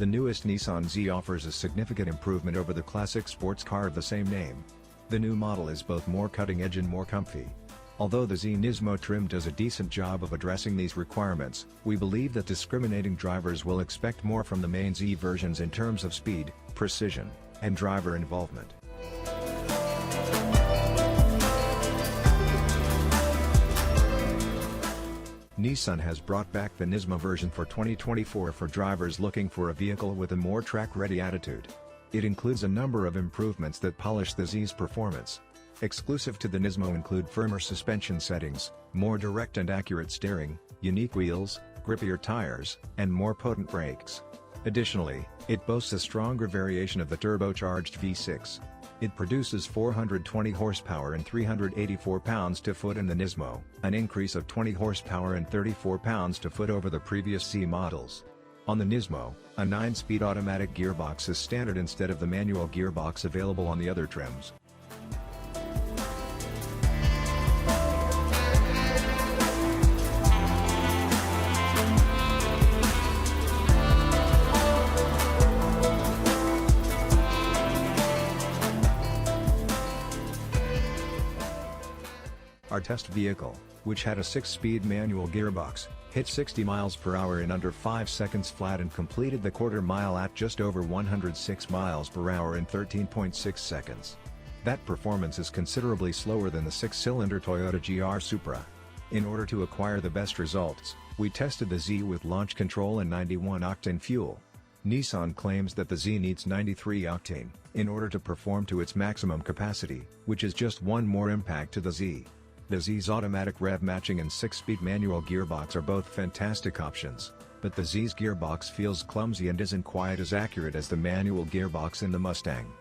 The newest Nissan Z offers a significant improvement over the classic sports car of the same name. The new model is both more cutting-edge and more comfy. Although the Z Nismo trim does a decent job of addressing these requirements, we believe that discriminating drivers will expect more from the main Z versions in terms of speed, precision, and driver involvement. Nissan has brought back the Nismo version for 2024 for drivers looking for a vehicle with a more track-ready attitude. It includes a number of improvements that polish the Z's performance. Exclusive to the Nismo include firmer suspension settings, more direct and accurate steering, unique wheels, grippier tires, and more potent brakes. Additionally, it boasts a stronger variation of the turbocharged V6. It produces 420 horsepower and 384 pounds-to-foot in the Nismo, an increase of 20 horsepower and 34 pounds-to-foot over the previous Z models. On the Nismo, a 9-speed automatic gearbox is standard instead of the manual gearbox available on the other trims. Our test vehicle, which had a 6-speed manual gearbox, hit 60 miles per hour in under 5 seconds flat and completed the quarter mile at just over 106 miles per hour in 13.6 seconds. That performance is considerably slower than the 6-cylinder Toyota GR Supra. In order to acquire the best results, we tested the Z with launch control and 91-octane fuel. Nissan claims that the Z needs 93 octane in order to perform to its maximum capacity, which is just one more impact to the Z. The Z's automatic rev matching and 6-speed manual gearbox are both fantastic options, but the Z's gearbox feels clumsy and isn't quite as accurate as the manual gearbox in the Mustang.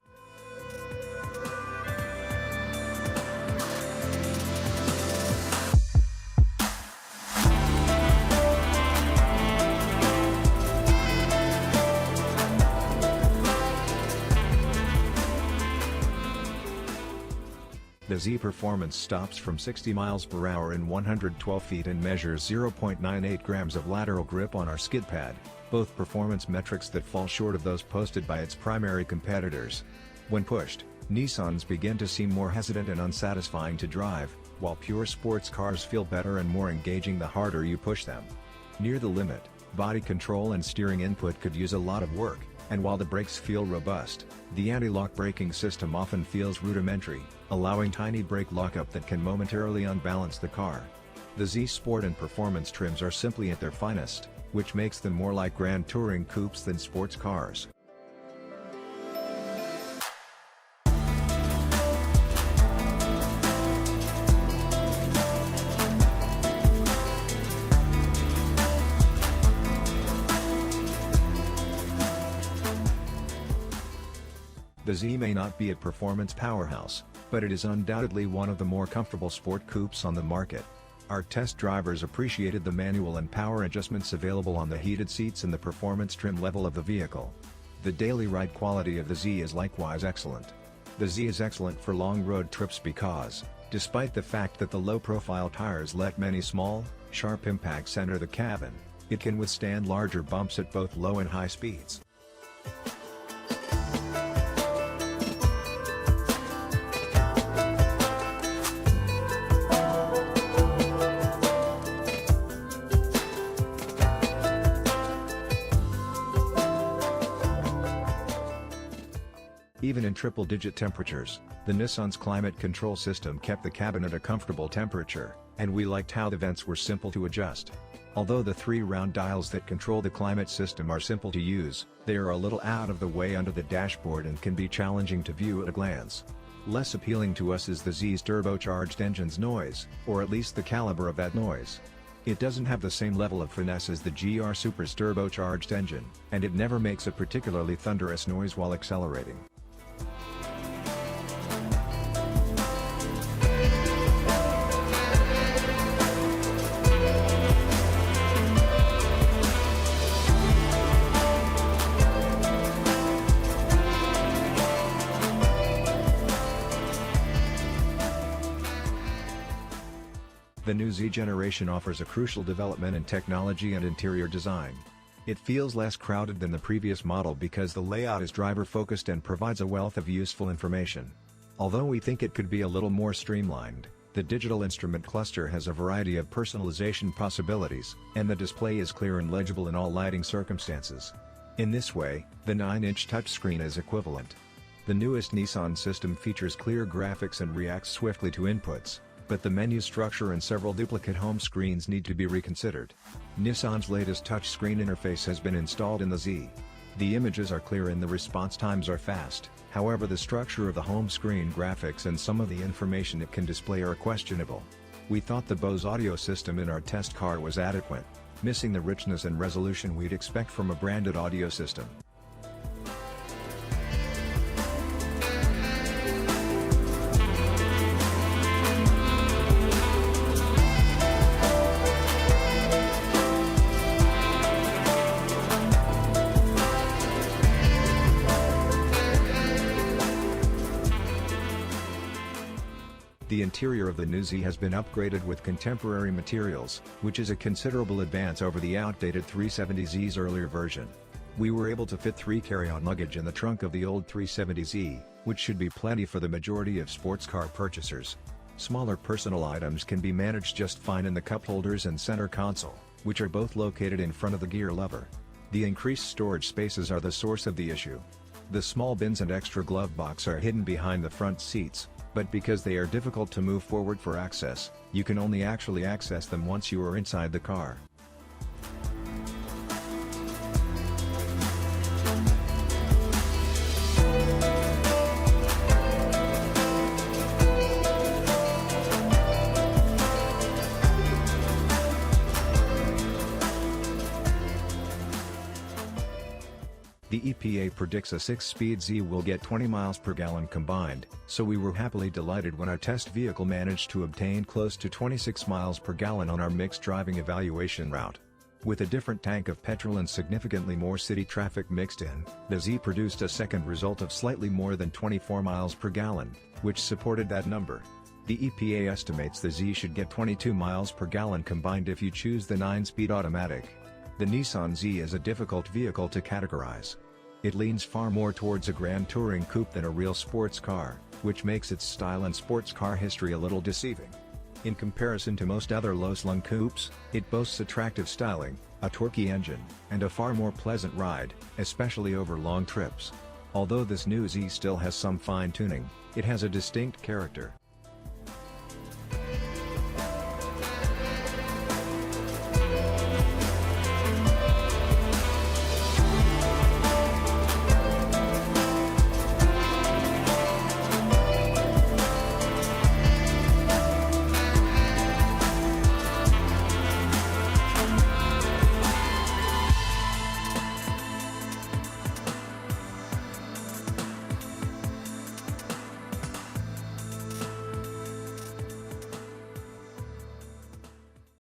The Z Performance stops from 60 miles per hour in 112 feet and measures 0.98 grams of lateral grip on our skid pad, both performance metrics that fall short of those posted by its primary competitors. When pushed, Nissans begin to seem more hesitant and unsatisfying to drive, while pure sports cars feel better and more engaging the harder you push them. Near the limit, body control and steering input could use a lot of work, and while the brakes feel robust, the anti-lock braking system often feels rudimentary, allowing tiny brake lockup that can momentarily unbalance the car. The Z Sport and Performance trims are simply at their finest, which makes them more like grand touring coupes than sports cars. The Z may not be a performance powerhouse, but it is undoubtedly one of the more comfortable sport coupes on the market. Our test drivers appreciated the manual and power adjustments available on the heated seats and the performance trim level of the vehicle. The daily ride quality of the Z is likewise excellent. The Z is excellent for long road trips because, despite the fact that the low-profile tires let many small, sharp impacts enter the cabin, it can withstand larger bumps at both low and high speeds. Even in triple-digit temperatures, the Nissan's climate control system kept the cabin at a comfortable temperature, and we liked how the vents were simple to adjust. Although the 3 round dials that control the climate system are simple to use, they are a little out of the way under the dashboard and can be challenging to view at a glance. Less appealing to us is the Z's turbocharged engine's noise, or at least the caliber of that noise. It doesn't have the same level of finesse as the GR Supra's turbocharged engine, and it never makes a particularly thunderous noise while accelerating. The new Z generation offers a crucial development in technology and interior design. It feels less crowded than the previous model because the layout is driver-focused and provides a wealth of useful information. Although we think it could be a little more streamlined, the digital instrument cluster has a variety of personalization possibilities, and the display is clear and legible in all lighting circumstances. In this way, the 9-inch touchscreen is equivalent. The newest Nissan system features clear graphics and reacts swiftly to inputs, but the menu structure and several duplicate home screens need to be reconsidered. Nissan's latest touchscreen interface has been installed in the Z. The images are clear and the response times are fast, however the structure of the home screen graphics and some of the information it can display are questionable. We thought the Bose audio system in our test car was adequate, missing the richness and resolution we'd expect from a branded audio system. The interior of the new Z has been upgraded with contemporary materials, which is a considerable advance over the outdated 370Z's earlier version. We were able to fit 3 carry-on luggage in the trunk of the old 370Z, which should be plenty for the majority of sports car purchasers. Smaller personal items can be managed just fine in the cup holders and center console, which are both located in front of the gear lever. The increased storage spaces are the source of the issue. The small bins and extra glove box are hidden behind the front seats, but because they are difficult to move forward for access, you can only actually access them once you are inside the car. The EPA predicts a 6-speed Z will get 20 miles per gallon combined, so we were happily delighted when our test vehicle managed to obtain close to 26 miles per gallon on our mixed driving evaluation route. With a different tank of petrol and significantly more city traffic mixed in, the Z produced a second result of slightly more than 24 miles per gallon, which supported that number. The EPA estimates the Z should get 22 miles per gallon combined if you choose the 9-speed automatic. The Nissan Z is a difficult vehicle to categorize. It leans far more towards a Grand Touring coupe than a real sports car, which makes its style and sports car history a little deceiving. In comparison to most other low-slung coupes, it boasts attractive styling, a torquey engine, and a far more pleasant ride, especially over long trips. Although this new Z still has some fine-tuning, it has a distinct character.